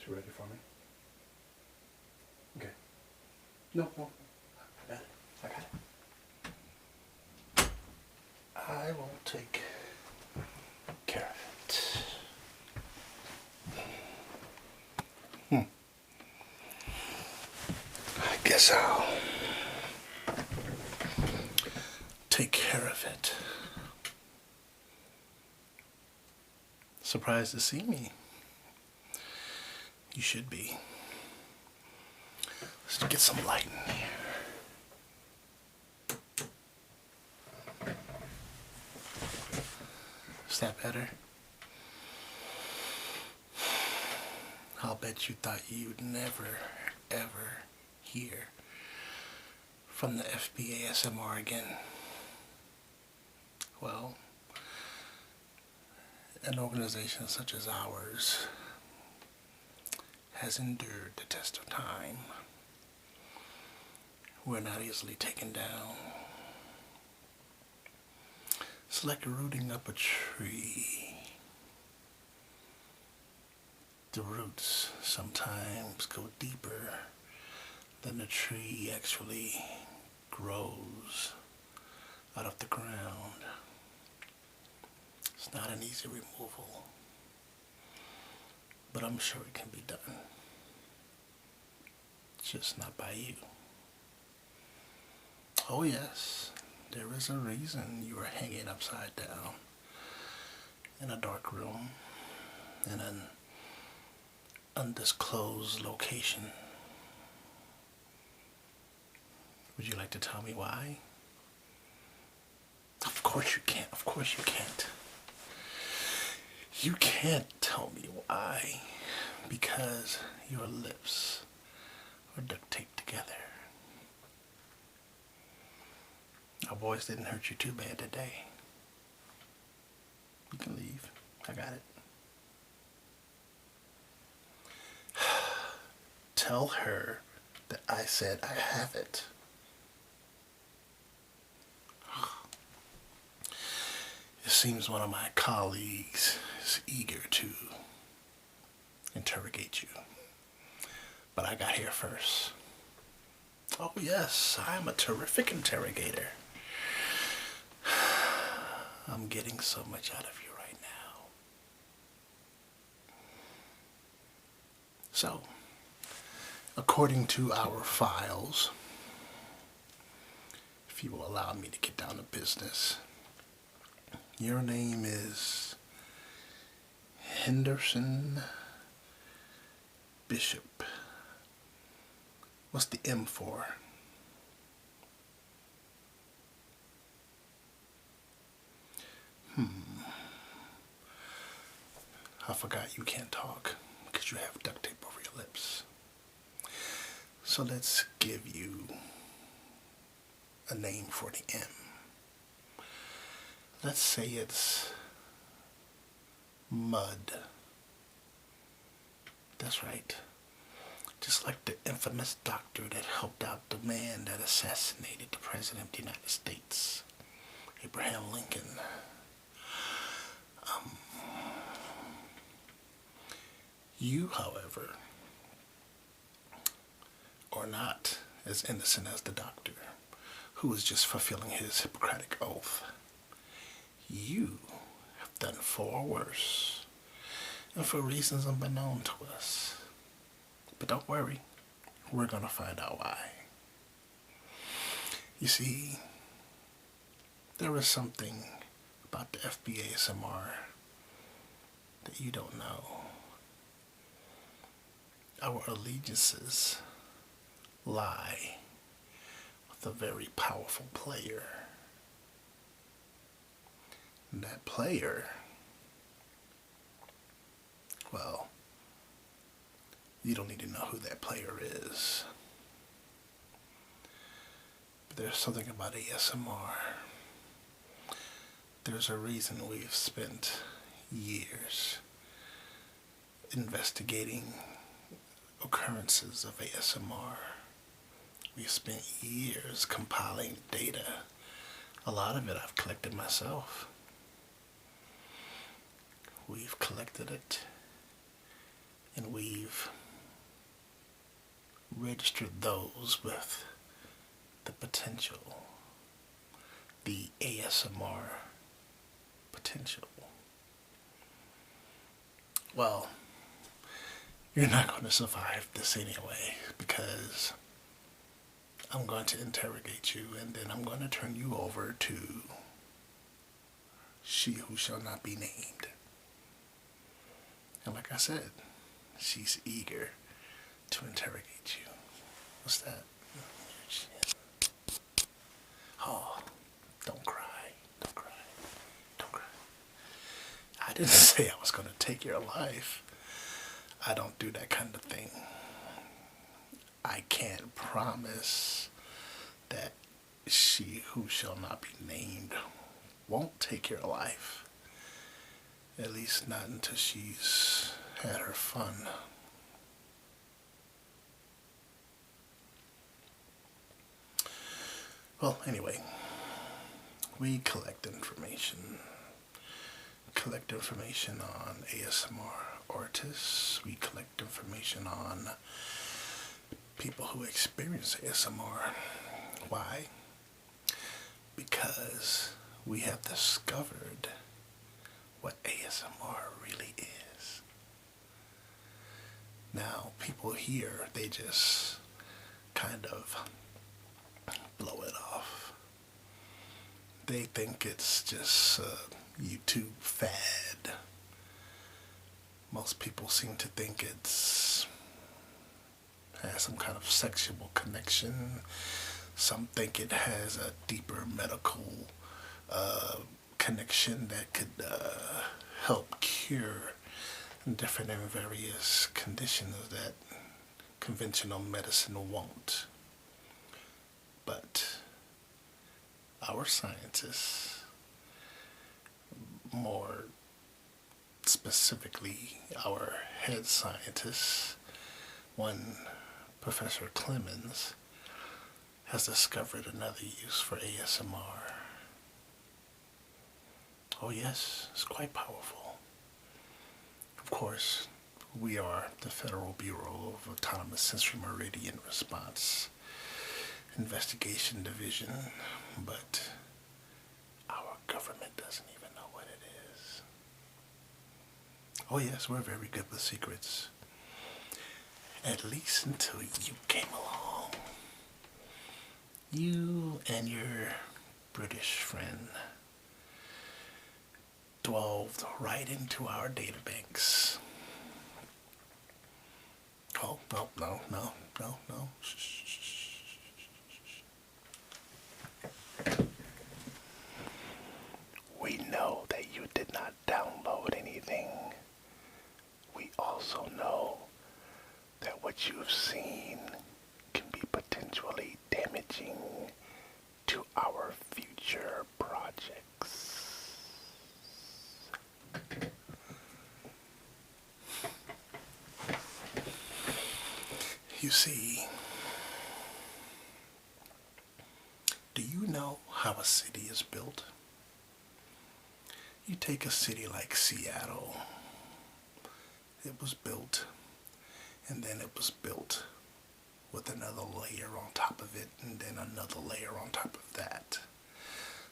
You ready for me? Okay. No. I got it. I will take care of it. I guess I'll take care of it. Surprised to see me. You should be. Let's get some light in here. Is that better? I'll bet you thought you'd never, ever hear from the FBASMR again. Well, an organization such as ours has endured the test of time. We're not easily taken down. It's like rooting up a tree. The roots sometimes go deeper than the tree actually grows out of the ground. It's not an easy removal, but I'm sure it can be done. Just not by you. Oh yes, there is a reason you are hanging upside down in a dark room in an undisclosed location. Would you like to tell me why? Of course you can't. Of course you can't. You can't tell me why, because your lips are duct taped together. Our voice didn't hurt you too bad today. You can leave. I got it. Tell her that I said I have it. It seems one of my colleagues is eager to interrogate you. But I got here first. Oh yes, I'm a terrific interrogator. I'm getting so much out of you right now. So, according to our files, if you will allow me to get down to business, your name is Henderson Bishop. What's the M for? I forgot you can't talk because you have duct tape over your lips. So let's give you a name for the M. Let's say it's Mud. That's right. Just like the infamous doctor that helped out the man that assassinated the President of the United States, Abraham Lincoln. You, however, are not as innocent as the doctor, who was just fulfilling his Hippocratic oath. You have done far worse, and for reasons unknown to us. But don't worry, we're gonna find out why. You see, there is something about the FBASMR that you don't know. Our allegiances lie with a very powerful player. And that player, well, you don't need to know who that player is. But there's something about ASMR. There's a reason we've spent years investigating occurrences of ASMR. We've spent years compiling data. A lot of it I've collected myself. We've collected it And we've registered those with the potential, the ASMR potential. Well, you're not going to survive this anyway, because I'm going to interrogate you, and then I'm going to turn you over to she who shall not be named. And like I said, she's eager to interrogate you. What's that? Oh, don't cry. Don't cry. Don't cry. I didn't say I was going to take your life. I don't do that kind of thing. I can't promise that she who shall not be named won't take your life. At least not until she's had her fun. Well, anyway, we collect information. Collect information on ASMR artists. We collect information on people who experience ASMR. Why? Because we have discovered what ASMR really is. Now, people here, they just kind of blow it off. They think it's just a YouTube fad. Most people seem to think it's has some kind of sexual connection. Some think it has a deeper medical connection that could help cure different and various conditions that conventional medicine won't. But our scientists, more specifically our head scientist, one Professor Clemens, has discovered another use for ASMR. Oh yes, it's quite powerful. Of course, we are the Federal Bureau of Autonomous Sensory Meridian Response Investigation Division, but our government doesn't even know what it is. Oh yes, we're very good with secrets. At least until you came along. You and your British friend delved right into our databanks. Oh, no. Shh. We know that you did not download anything. We also know that what you've seen can be potentially damaging to our future projects. You see, do you know how a city is built? You take a city like Seattle. It was built, and then it was built with another layer on top of it, and then another layer on top of that.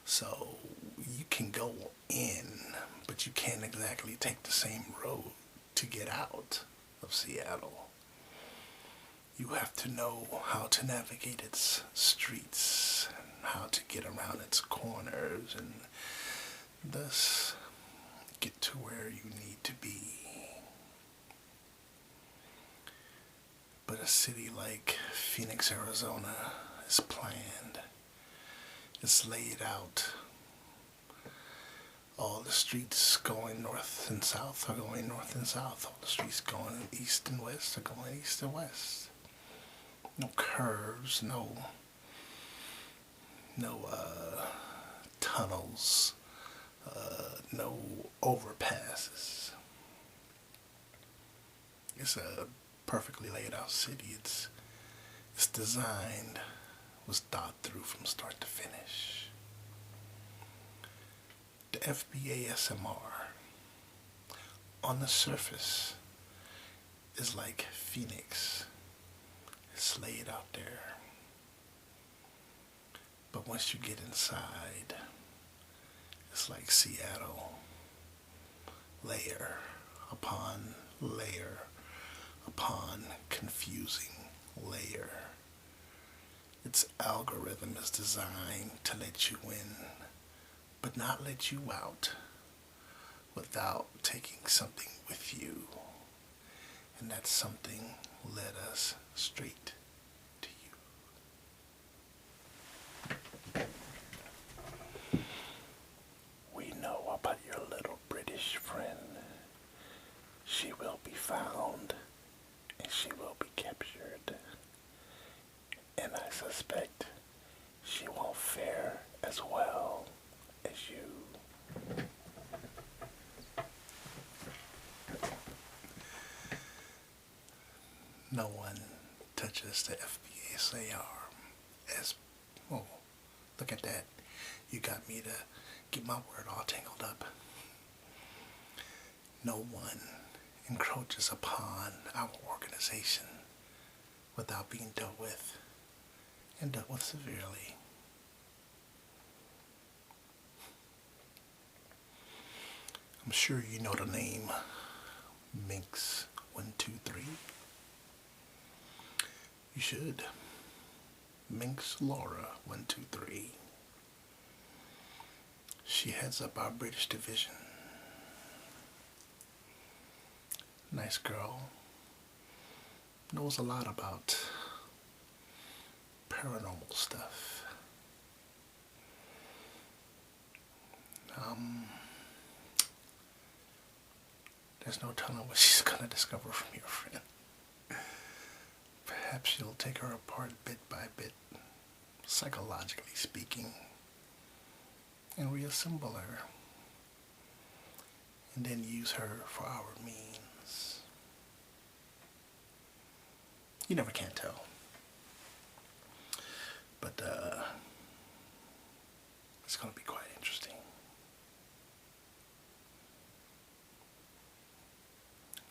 So you can go in, but you can't exactly take the same road to get out of Seattle. You have to know how to navigate its streets, and how to get around its corners, and thus get to where you need to be. But a city like Phoenix, Arizona is planned. It's laid out. All the streets going north and south are going north and south. All the streets going east and west are going east and west. No curves, no tunnels, no overpasses. It's a perfectly laid out city. Its design was thought through from start to finish. The FBASMR, on the surface, is like Phoenix. It's laid out there. But once you get inside, it's like Seattle. Layer upon layer upon confusing layer. Its algorithm is designed to let you in, but not let you out without taking something with you. And that something led us straight to you. We know about your little British friend. She will be found and she will be captured. And I suspect she won't fare as well as you. No one touches the FBASMR as, oh, look at that. You got me to get my word all tangled up. No one encroaches upon our organization without being dealt with, and dealt with severely. I'm sure you know the name Minx 123. You should. Minx Laura 123. She heads up our British division. Nice girl. Knows a lot about paranormal stuff. There's no telling what she's gonna discover from your friend. Perhaps she'll take her apart bit by bit, psychologically speaking, and reassemble her, and then use her for our means. You never can tell. But it's going to be quite interesting.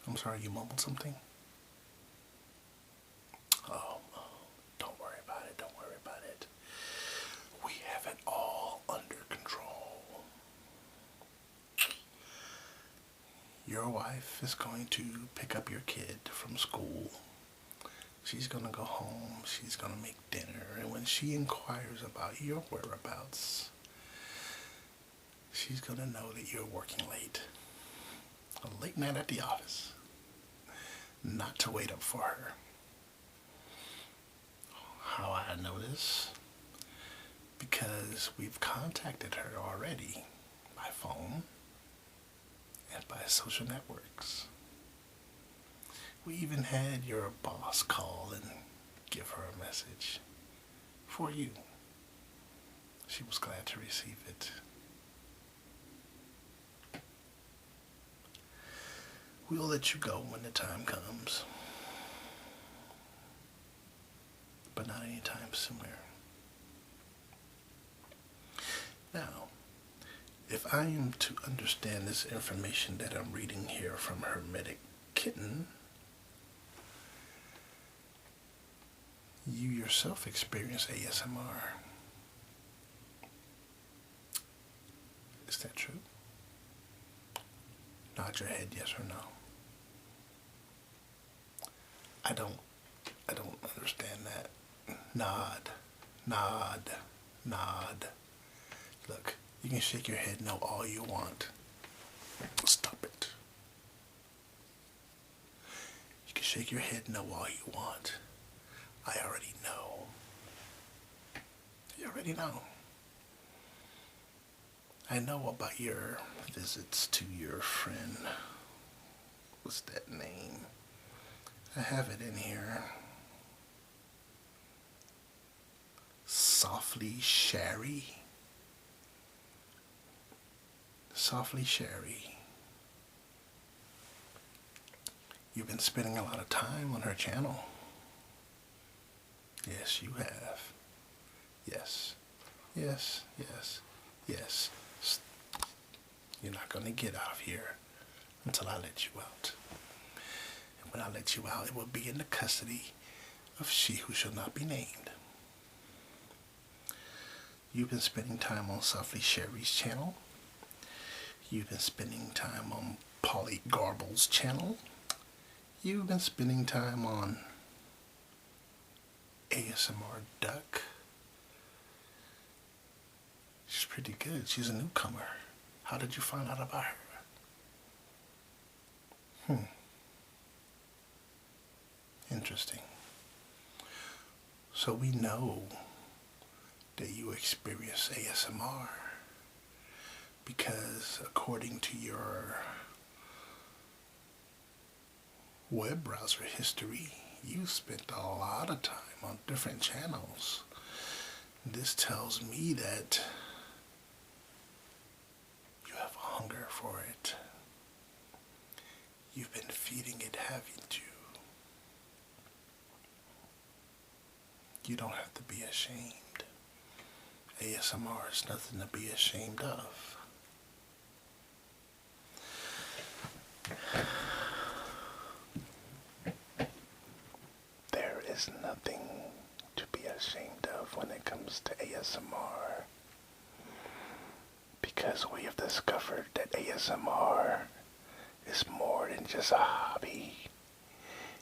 I'm sorry, you mumbled something? Oh, don't worry about it, don't worry about it. We have it all under control. Your wife is going to pick up your kid from school. She's going to go home, she's going to make dinner, and when she inquires about your whereabouts, she's going to know that you're working late. A late night at the office. Not to wait up for her. How I know this? Because we've contacted her already by phone and by social networks. We even had your boss call and give her a message for you. She was glad to receive it. We'll let you go when the time comes, but not anytime sooner. Now, if I am to understand this information that I'm reading here from Hermetic Kitten, you yourself experience ASMR. Is that true? Nod your head, yes or no. I don't understand that. Nod, nod, nod. Look, you can shake your head no all you want. Stop it. You can shake your head no all you want. I already know. You already know. I know about your visits to your friend. What's that name? I have it in here. Softly Sherry. Softly Sherry. You've been spending a lot of time on her channel. Yes, you have. Yes. Yes, yes, yes. You're not going to get out of here until I let you out. And when I let you out, it will be in the custody of she who shall not be named. You've been spending time on Softly Sherry's channel. You've been spending time on Polly Garble's channel. You've been spending time on ASMR Duck. She's pretty good. She's a newcomer. How did you find out about her? Interesting. So we know that you experience ASMR because according to your web browser history, you spent a lot of time on different channels. This tells me that you have a hunger for it. You've been feeding it, haven't you? You don't have to be ashamed. ASMR is nothing to be ashamed of. There is nothing to be ashamed of when it comes to ASMR. Because we have discovered that ASMR is more than just a hobby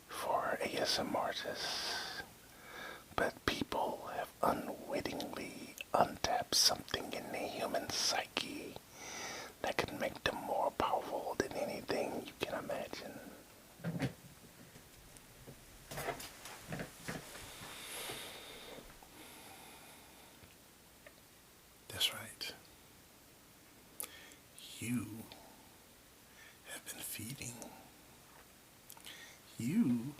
for ASM artists. But people have unwittingly untapped something in the human psyche that can make them more powerful than anything you can imagine. That's right. You have been feeding. You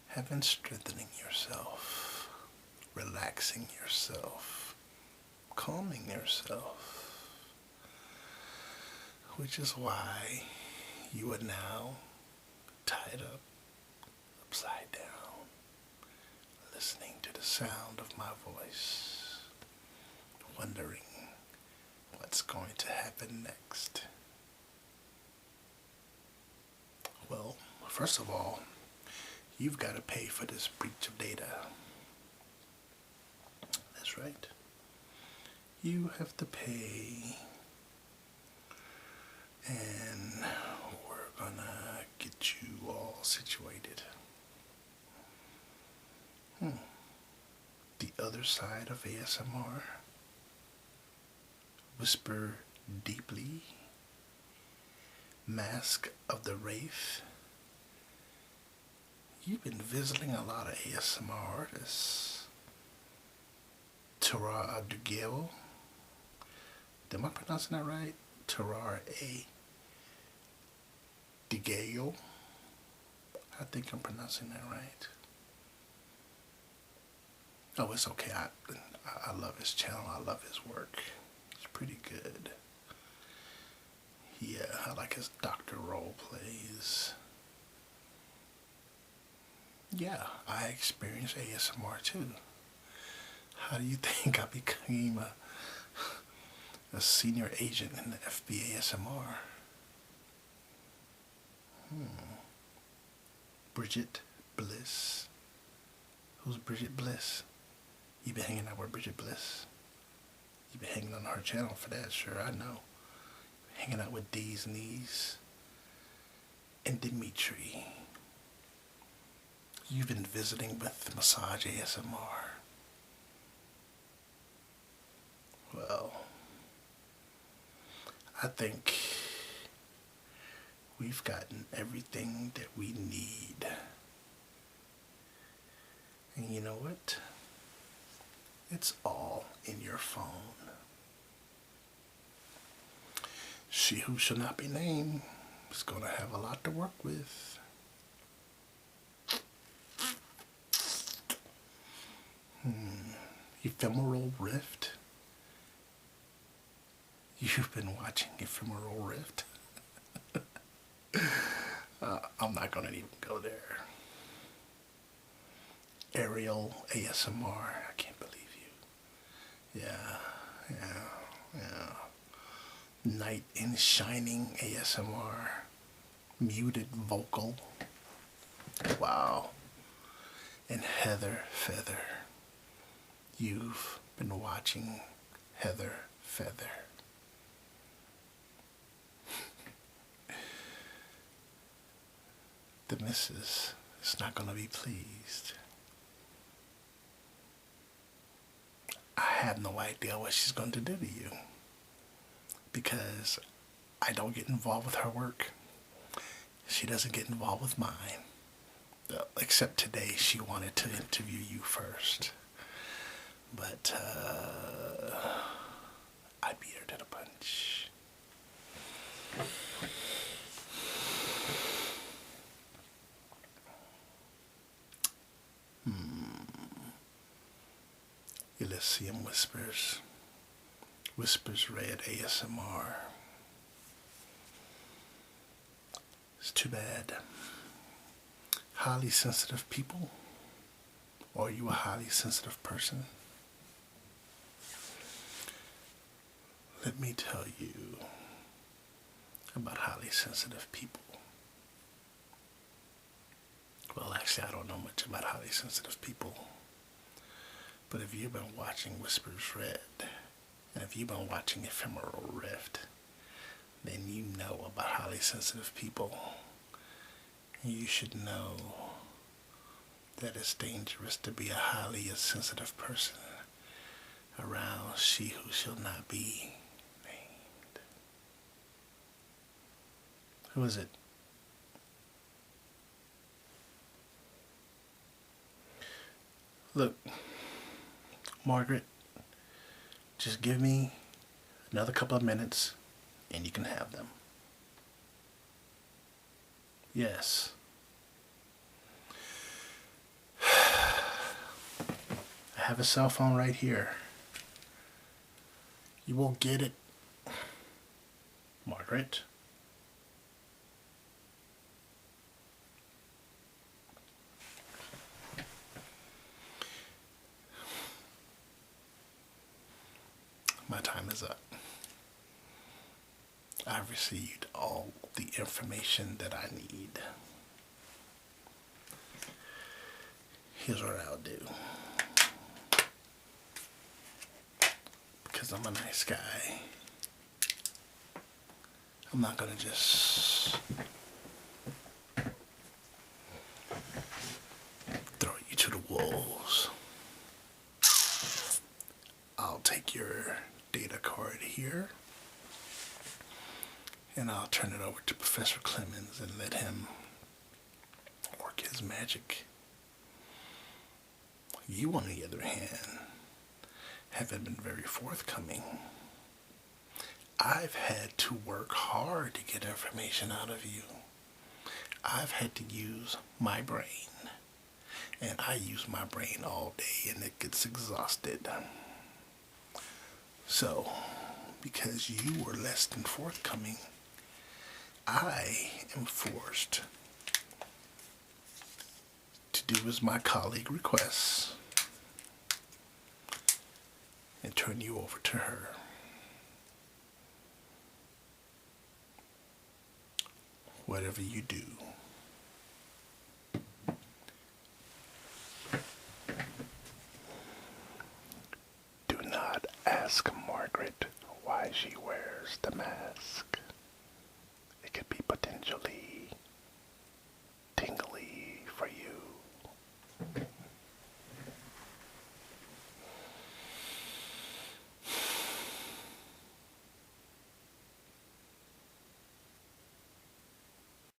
have been strengthening yourself, relaxing yourself, calming yourself, which is why you are now tied up, upside down, listening to the sound of my voice, wondering what's going to happen next. Well, first of all, you've got to pay for this breach of data. That's right. You have to pay, and we're gonna get you all situated. The other side of ASMR. Whisper Deeply. Mask of the Wraith. You've been visiting a lot of ASMR artists. Terrar Adugeo. Am I pronouncing that right? Terrar Adugeo. I think I'm pronouncing that right. Oh, it's okay. I love his channel. I love his work. It's pretty good. Yeah, I like his doctor role plays. Yeah, I experience ASMR too. How do you think I became a senior agent in the FBASMR? Bridget Bliss. Who's Bridget Bliss? You been hanging out with Bridget Bliss? You been hanging on her channel for that, sure, I know. Hanging out with D's Knees and Dimitri. You've been visiting with Massage ASMR. Well, I think we've gotten everything that we need. And you know what? It's all in your phone. She who shall not be named is going to have a lot to work with. Ephemeral Rift. You've been watching Ephemeral Rift. I'm not going to even go there. Ariel ASMR. I can't believe you. Yeah. Knight in Shining ASMR. Muted Vocal. Wow. And Heather Feather. You've been watching Heather Feather. The missus is not going to be pleased. I have no idea what she's going to do to you, because I don't get involved with her work. She doesn't get involved with mine. Except today, she wanted to interview you first. But I beat her to the punch. Elysium Whispers. Whispers Read ASMR. It's too bad. Highly sensitive people? Or are you a highly sensitive person? Let me tell you about highly sensitive people. Well, actually, I don't know much about highly sensitive people. But if you've been watching Whispers Read, and if you've been watching Ephemeral Rift, then you know about highly sensitive people. You should know that it's dangerous to be a highly sensitive person around she who shall not be named. Who is it? Look, Margaret, just give me another couple of minutes and you can have them. Yes. I have a cell phone right here. You won't get it, Margaret. My time is up. I've received all the information that I need. Here's what I'll do. Because I'm a nice guy, I'm not gonna just throw you to the wolves. I'll take your data card here and I'll turn it over to Professor Clemens and let him work his magic. You, on the other hand, haven't been very forthcoming. I've had to work hard to get information out of you. I've had to use my brain. And I use my brain all day and it gets exhausted. So, because you were less than forthcoming, I am forced to do as my colleague requests and turn you over to her. Whatever you do, do not ask Margaret why she wears the mask.